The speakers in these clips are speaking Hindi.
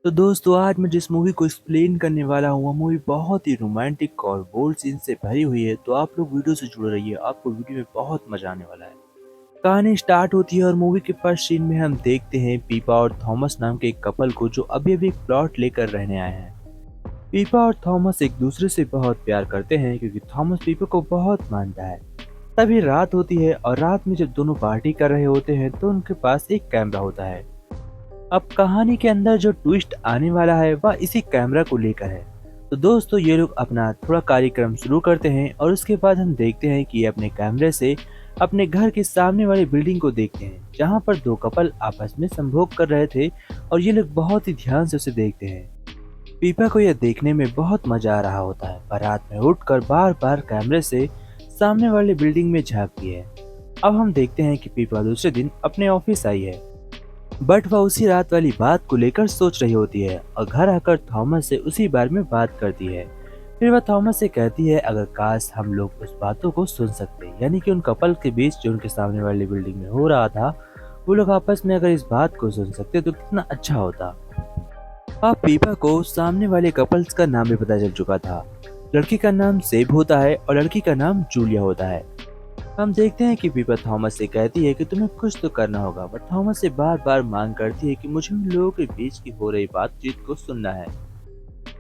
तो दोस्तों आज मैं जिस मूवी को एक्सप्लेन करने वाला हूँ वो मूवी बहुत ही रोमांटिक और बोल्ड सीन से भरी हुई है। तो आप लोग वीडियो से जुड़े रहिए, आपको वीडियो में बहुत मजा आने वाला है। कहानी स्टार्ट होती है और मूवी के फर्स्ट सीन में हम देखते हैं पीपा और थॉमस नाम के एक कपल को जो अभी अभी एक प्लॉट लेकर रहने आए हैं। पीपा और थॉमस एक दूसरे से बहुत प्यार करते हैं क्योंकि थॉमस पीपा को बहुत मानता है। तभी रात होती है और रात में जब दोनों पार्टी कर रहे होते हैं तो उनके पास एक कैमरा होता है। अब कहानी के अंदर जो ट्विस्ट आने वाला है वह इसी कैमरा को लेकर है। तो दोस्तों ये लोग अपना थोड़ा कार्यक्रम शुरू करते हैं और उसके बाद हम देखते हैं कि अपने कैमरे से अपने घर के सामने वाली बिल्डिंग को देखते हैं जहां पर दो कपल आपस में संभोग कर रहे थे और ये लोग बहुत ही ध्यान से उसे देखते हैं। पीपा को यह देखने में बहुत मजा आ रहा होता है पर रात में उठकर बार बार कैमरे से सामने वाली बिल्डिंग में झांकती है। अब हम देखते हैं कि पीपा दूसरे दिन अपने ऑफिस आई है बट वह उसी रात वाली बात को लेकर सोच रही होती है और घर आकर थॉमस से उसी बारे में बात करती है। फिर वह थॉमस से कहती है अगर काश हम लोग उस बातों को सुन सकते, यानी कि उन कपल के बीच जो उनके सामने वाली बिल्डिंग में हो रहा था वो लोग आपस में अगर इस बात को सुन सकते तो कितना अच्छा होता। अब पीपा को सामने वाले कपल्स का नाम भी पता चल चुका था। लड़की का नाम सेब होता है और लड़की का नाम जूलिया होता है। हम देखते हैं कि पीपा थॉमस से कहती है कि तुम्हें कुछ तो करना होगा, पर थॉमस से बार बार मांग करती है कि मुझे उन लोगों के बीच की हो रही बातचीत को सुनना है।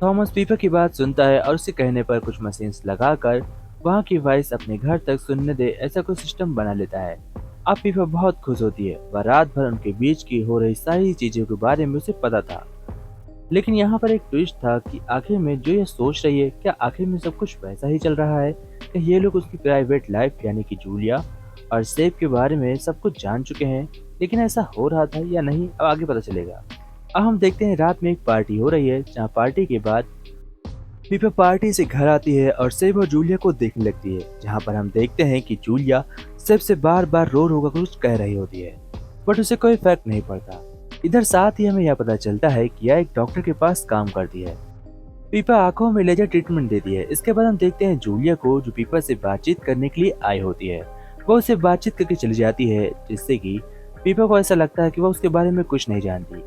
थॉमस पीपा की बात सुनता है और उसके कहने पर कुछ मशीन्स लगाकर वहाँ की वॉइस अपने घर तक सुनने दे ऐसा कोई सिस्टम बना लेता है। अब पीपा बहुत खुश होती है, वह रात भर उनके बीच की हो रही सारी चीजों के बारे में उसे पता था। लेकिन यहाँ पर एक ट्विस्ट था कि आखिर में जो ये सोच रही है क्या आखिर में सब कुछ वैसा ही चल रहा है, कि ये लोग उसकी प्राइवेट लाइफ यानी कि जूलिया और सेब के बारे में सब कुछ जान चुके हैं। लेकिन ऐसा हो रहा था या नहीं अब आगे पता चलेगा। अब हम देखते हैं रात में एक पार्टी हो रही है जहाँ पार्टी के बाद पीपा पार्टी से घर आती है और सेब और जूलिया को देखने लगती है, जहाँ पर हम देखते हैं कि जूलिया सेब से बार बार रो रो कर कुछ कह रही होती है बट उसे कोई फर्क नहीं पड़ता। इधर साथ ही हमें यह पता चलता है कि यह एक डॉक्टर के पास काम करती है। पीपा आंखों में लेजर ट्रीटमेंट देती है। इसके बाद हम देखते हैं जूलिया को जो पीपा से बातचीत करने के लिए आई होती है। वो उससे बातचीत करके चली जाती है जिससे कि पीपा को ऐसा लगता है कि वह उसके बारे में कुछ नहीं जानती।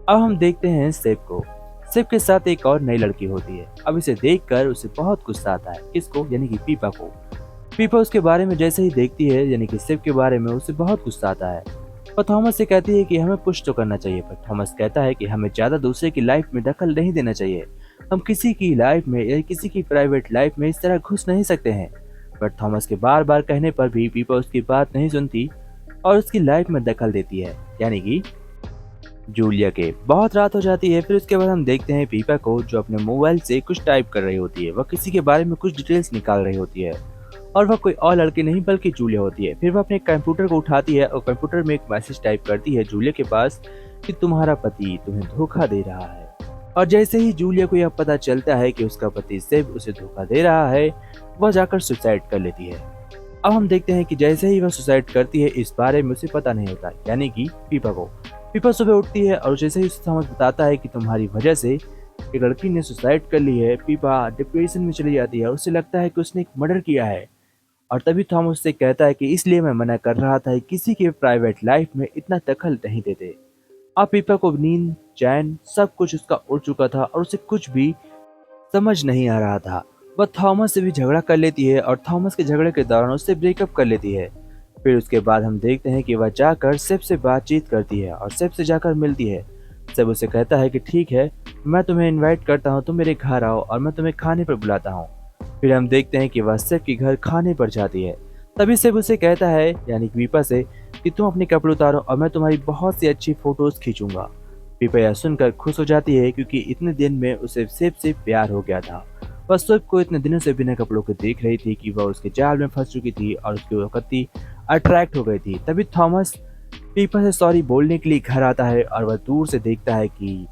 अब हम देखते हैं सेब को। सेब के साथ एक और नई लड़की होती है। अब इसे देखकर उसे बहुत गुस्सा आता है। किसको? यानी कि पीपा को। पीपा उसके बारे में जैसे ही देखती है यानी कि सेब के बारे में उसे बहुत गुस्सा आता है और थॉमस से कहती है कि हमें कुछ तो करना चाहिए, पर थॉमस कहता है कि हमें ज्यादा दूसरे की लाइफ में दखल नहीं देना चाहिए। हम किसी की लाइफ में या किसी की प्राइवेट लाइफ में इस तरह घुस नहीं सकते हैं। पर थॉमस के बार बार कहने पर भी पीपा उसकी बात नहीं सुनती और उसकी लाइफ में दखल देती है, यानी कि जूलिया के। बहुत रात हो जाती है। फिर उसके बाद हम देखते हैं पीपा को जो अपने मोबाइल से कुछ टाइप कर रही होती है। वह किसी के बारे में कुछ डिटेल्स निकाल रही होती है और वह कोई और लड़की नहीं बल्कि जूलिया होती है। फिर वह अपने कंप्यूटर को उठाती है और कंप्यूटर में एक मैसेज टाइप करती है जूलिया के पास कि तुम्हारा पति तुम्हें धोखा दे रहा है। और जैसे ही जूलिया को यह पता चलता है कि उसका पति सेब उसे धोखा दे रहा है, वह जाकर सुसाइड कर लेती है। अब हम देखते हैं कि जैसे ही वह सुसाइड करती है इस बारे में उसे पता नहीं होता, यानी कि पीपा को। पीपा सुबह उठती है और जैसे ही उसे समझ बताता है कि तुम्हारी वजह से एक लड़की ने सुसाइड कर ली है, पीपा डिप्रेशन में चली जाती है। उसे लगता है कि उसने एक मर्डर किया है और तभी थॉमस उससे कहता है कि इसलिए मैं मना कर रहा था कि किसी के प्राइवेट लाइफ में इतना दखल नहीं देते। अब पीपा को नींद, चैन सब कुछ उसका उड़ चुका था और उसे कुछ भी समझ नहीं आ रहा था। वह थॉमस से भी झगड़ा कर लेती है और थॉमस के झगड़े के दौरान उससे ब्रेकअप कर लेती है। फिर उसके बाद हम देखते हैं कि वह जाकर सेब से बातचीत करती है और सेब से जाकर मिलती है। सेब उसे कहता है कि ठीक है, मैं तुम्हें इनवाइट करता हूँ, तुम मेरे घर आओ और मैं तुम्हें खाने पर बुलाता हूँ। फिर हम देखते हैं कि वह सेब के घर खाने पर जाती है। तभी सेब उसे कहता है यानी कि पीपा से कि तुम अपने कपड़े उतारो और मैं तुम्हारी बहुत सी अच्छी फोटोज खींचूंगा। पीपा यह सुनकर खुश हो जाती है क्योंकि इतने दिन में उसे सेब से प्यार हो गया था। वह सेब को इतने दिनों से बिना कपड़ों के देख रही थी कि वह उसके जाल में फंस चुकी थी और उसकी वक्ति अट्रैक्ट हो गई थी। तभी थॉमस पीपा से सॉरी बोलने के लिए घर आता है और वह दूर से देखता है कि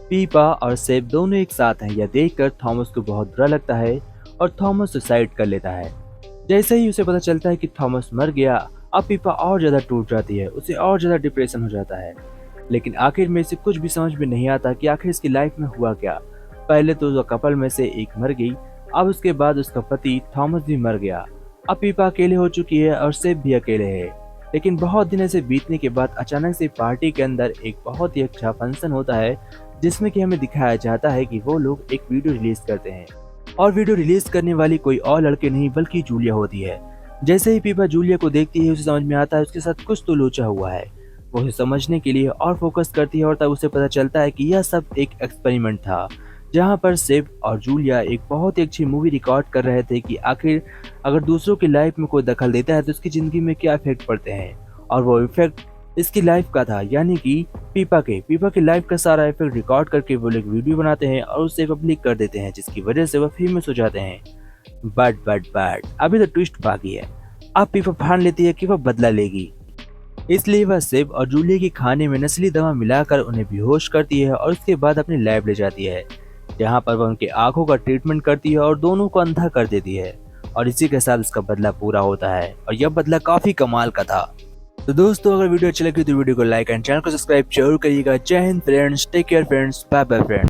पीपा और सेब दोनों एक साथ हैं। यह देखकर थॉमस को बहुत बुरा लगता है और थॉमस सुसाइड कर लेता है। जैसे ही उसे पता चलता है कि थॉमस मर गया, अब पीपा और ज्यादा टूट जाती है, उसे और ज्यादा डिप्रेशन हो जाता है। लेकिन आखिर में इसे कुछ भी समझ में नहीं आता कि आखिर इसकी लाइफ में हुआ क्या। पहले तो उसका कपल में से एक मर गई, अब उसके बाद उसका पति थॉमस भी मर गया। अब पीपा अकेले हो चुकी है और सेब भी अकेले है। लेकिन बहुत दिन ऐसे बीतने के बाद अचानक से पार्टी के अंदर एक बहुत ही अच्छा फंक्शन होता है जिसमें कि हमें दिखाया जाता है कि वो लोग एक वीडियो रिलीज करते हैं और वीडियो रिलीज करने वाली कोई और लड़के नहीं बल्कि जूलिया होती है। जैसे ही पीपा जूलिया को देखती है उसे समझ में आता है उसके साथ कुछ तो लोचा हुआ है। वो उसे समझने के लिए और फोकस करती है और तब उसे पता चलता है कि यह सब एक एक्सपेरिमेंट था, जहां पर सेब और जूलिया एक बहुत ही अच्छी मूवी रिकॉर्ड कर रहे थे कि आखिर अगर दूसरों की लाइफ में कोई दखल देता है तो उसकी जिंदगी में क्या इफेक्ट पड़ते हैं। और वो इफेक्ट इसकी लाइफ का था, यानी कि पीपा के लाइफ का सारा इफेक्ट रिकॉर्ड करके वो लोग वीडियो बनाते हैं और उसे पब्लिक कर देते हैं, जिसकी वजह से वह फेमस हो जाते हैं। बट अभी तो ट्विस्ट बाकी है। अब पीपा ठान लेती है कि वह बदला लेगी, इसलिए वह सेब और जूलिया के खाने में नस्ली दवा मिलाकर उन्हें बेहोश करती है और उसके बाद अपनी लैब ले जाती है, जहां पर वह उनकी आंखों का ट्रीटमेंट करती है और दोनों को अंधा कर देती है। और इसी के साथ उसका बदला पूरा होता है और यह बदला काफी कमाल का था। तो दोस्तों, अगर वीडियो अच्छी लगी तो वीडियो को लाइक एंड चैनल को सब्सक्राइब जरूर करिएगा। जय Hind friends, take care friends, bye bye friends.